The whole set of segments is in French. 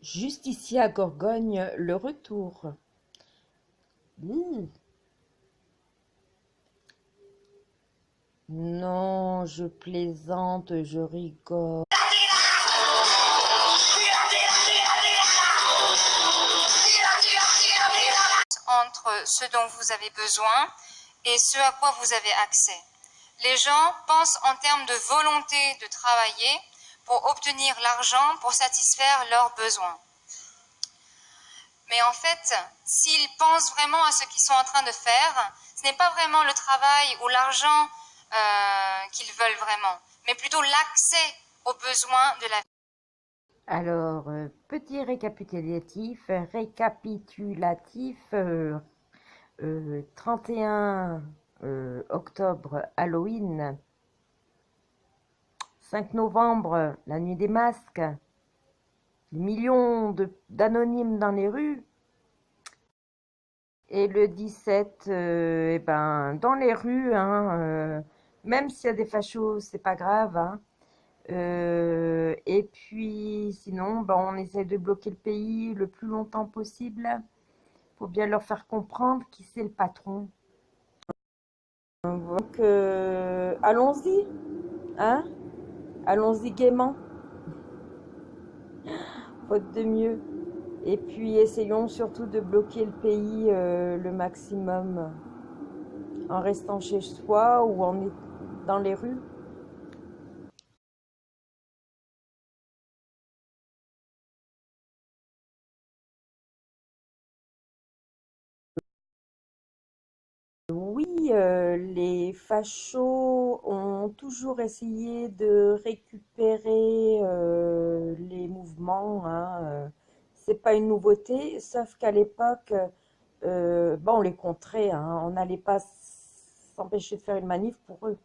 Juste ici à Gorgogne, le retour. Mmh. Non, je plaisante, je rigole. Entre ce dont vous avez besoin et ce à quoi vous avez accès. Les gens pensent en termes de volonté de travailler pour obtenir l'argent pour satisfaire leurs besoins. Mais en fait, s'ils pensent vraiment à ce qu'ils sont en train de faire, ce n'est pas vraiment le travail ou l'argent qu'ils veulent vraiment, mais plutôt l'accès aux besoins de la vie. Alors, petit récapitulatif, 31 octobre, Halloween, 5 novembre, la nuit des masques, des millions d'anonymes dans les rues, et le 17, eh ben, dans les rues, hein, même s'il y a des fachos, c'est pas grave, hein. Et puis sinon, ben, on essaie de bloquer le pays le plus longtemps possible pour bien leur faire comprendre qui c'est le patron. Donc allons-y, hein, allons-y gaiement, faute de mieux. Et puis essayons surtout de bloquer le pays le maximum en restant chez soi ou en dans les rues. Oui, les fachos ont toujours essayé de récupérer les mouvements, hein, c'est pas une nouveauté, sauf qu'à l'époque, bon, on les contrait, hein, on n'allait pas s'empêcher de faire une manif pour eux.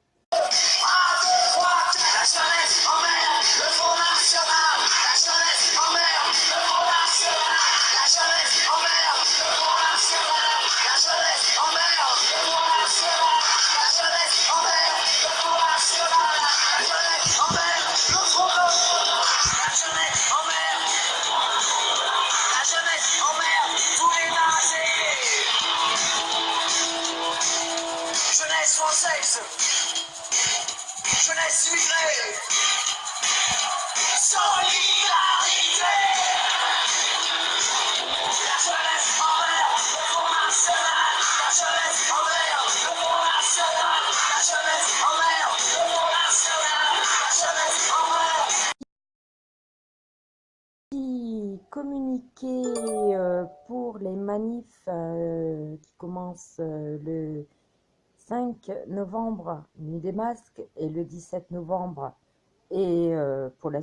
Française, jeunesse immigrée, solidarité, la jeunesse en mer, le Front National, la jeunesse en mer, le Front National, la jeunesse en mer, le Front National, la jeunesse en mer. Communiqué pour les manifs qui commencent le 5 novembre, nuit des masques, et le 17 novembre, et pour la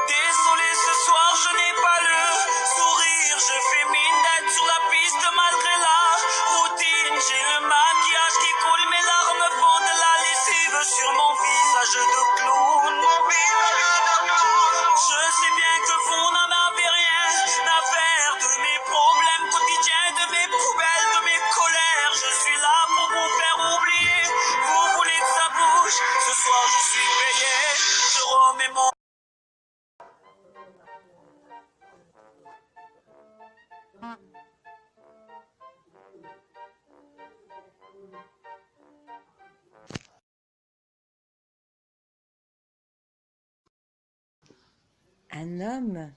Désolé, ce soir je n'ai pas le sourire. Je fais mine d'être sur la piste malgré la routine. J'ai le maquillage qui coule, mes larmes font de la lessive sur mon visage de clown. Je sais bien que vous n'en avez rien à faire de mes problèmes quotidiens, de mes poubelles, de mes colères. Je suis là pour vous faire oublier. Vous voulez que ça bouge? Ce soir je suis payé. Je remets mon Un homme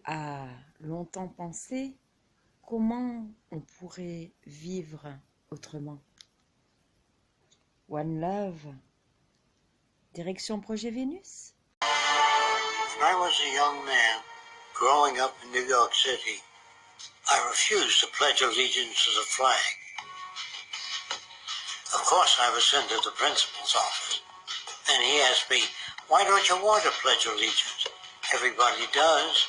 a longtemps pensé comment on pourrait vivre autrement. One Love, direction Projet Vénus. When I was a young man growing up in New York City, I refused to pledge allegiance to the flag. Of course, I was sent to the principal's office, and he asked me, "Why don't you want to pledge allegiance? Everybody does."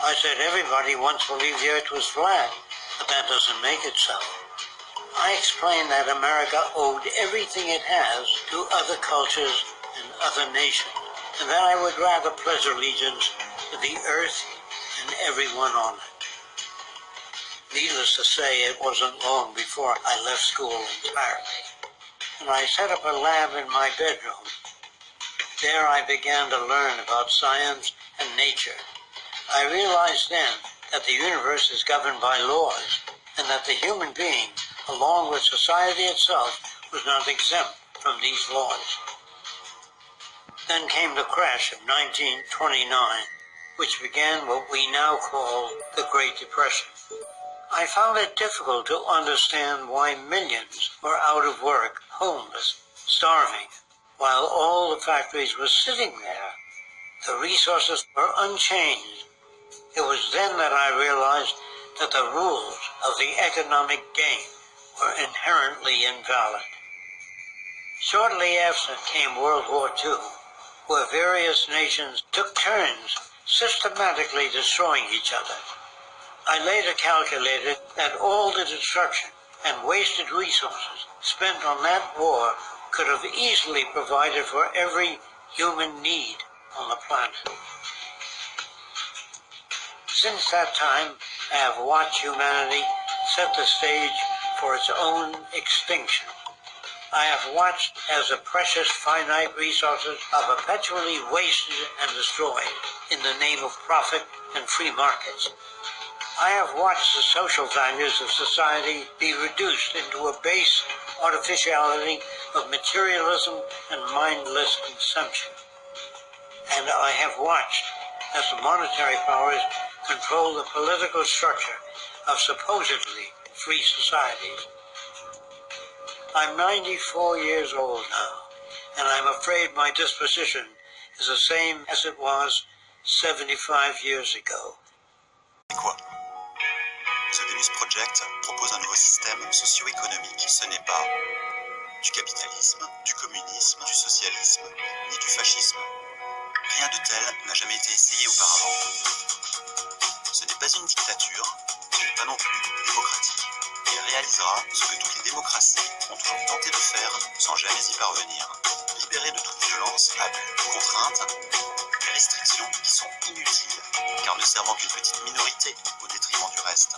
I said, "Everybody wants to believe the earth was flat, but that doesn't make it so." I explained that America owed everything it has to other cultures and other nations, and that I would rather pledge allegiance to the earth and everyone on it. Needless to say, it wasn't long before I left school entirely, and I set up a lab in my bedroom. There I began to learn about science and nature. I realized then that the universe is governed by laws, and that the human being, along with society itself, was not exempt from these laws. Then came the crash of 1929, which began what we now call the Great Depression. I found it difficult to understand why millions were out of work, homeless, starving, while all the factories were sitting there. The resources were unchanged. It was then that I realized that the rules of the economic game were inherently invalid. Shortly after came World War II, where various nations took turns systematically destroying each other. I later calculated that all the destruction and wasted resources spent on that war could have easily provided for every human need on the planet. Since that time, I have watched humanity set the stage for its own extinction. I have watched as the precious finite resources are perpetually wasted and destroyed in the name of profit and free markets. I have watched the social values of society be reduced into a base artificiality of materialism and mindless consumption. And I have watched as the monetary powers control the political structure of supposedly free societies. I'm 94 years old now, and I'm afraid my disposition is the same as it was 75 years ago. Quoi? The Venus Project propose un nouveau système socio-économique. Ce n'est pas du capitalisme, du communisme, du socialisme, ni du fascisme. Rien de tel n'a jamais été essayé auparavant. Ce n'est pas une dictature, ce n'est pas non plus démocratique. Il réalisera ce que toutes les démocraties ont toujours tenté de faire sans jamais y parvenir. Libérer de toute violence, abus, contraintes, des restrictions qui sont inutiles, car ne servant qu'une petite minorité au détriment du reste.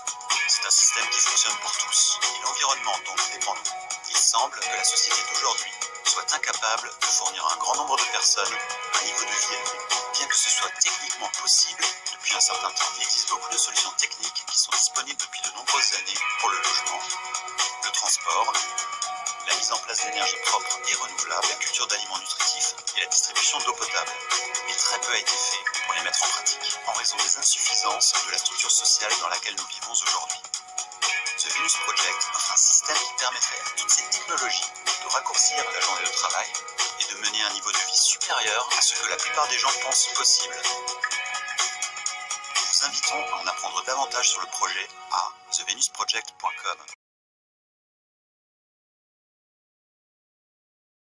C'est un système qui fonctionne pour tous, et l'environnement dont nous dépendons. Il semble que la société d'aujourd'hui soit incapable de fournir à un grand nombre de personnes un niveau de vie élevé. Bien que ce soit techniquement possible depuis un certain temps, il existe beaucoup de solutions techniques qui sont disponibles depuis de nombreuses années pour le logement, le transport, la mise en place d'énergie propre et renouvelable, la culture d'aliments nutritifs et la distribution d'eau potable. Mais très peu a été fait pour les mettre en pratique, en raison des insuffisances de la structure sociale dans laquelle nous vivons aujourd'hui. The Venus Project offre un système qui permettrait à toutes ces technologies de raccourcir la journée de travail et de mener un niveau de vie supérieur à ce que la plupart des gens pensent possible. Nous vous invitons à en apprendre davantage sur le projet à thevenusproject.com.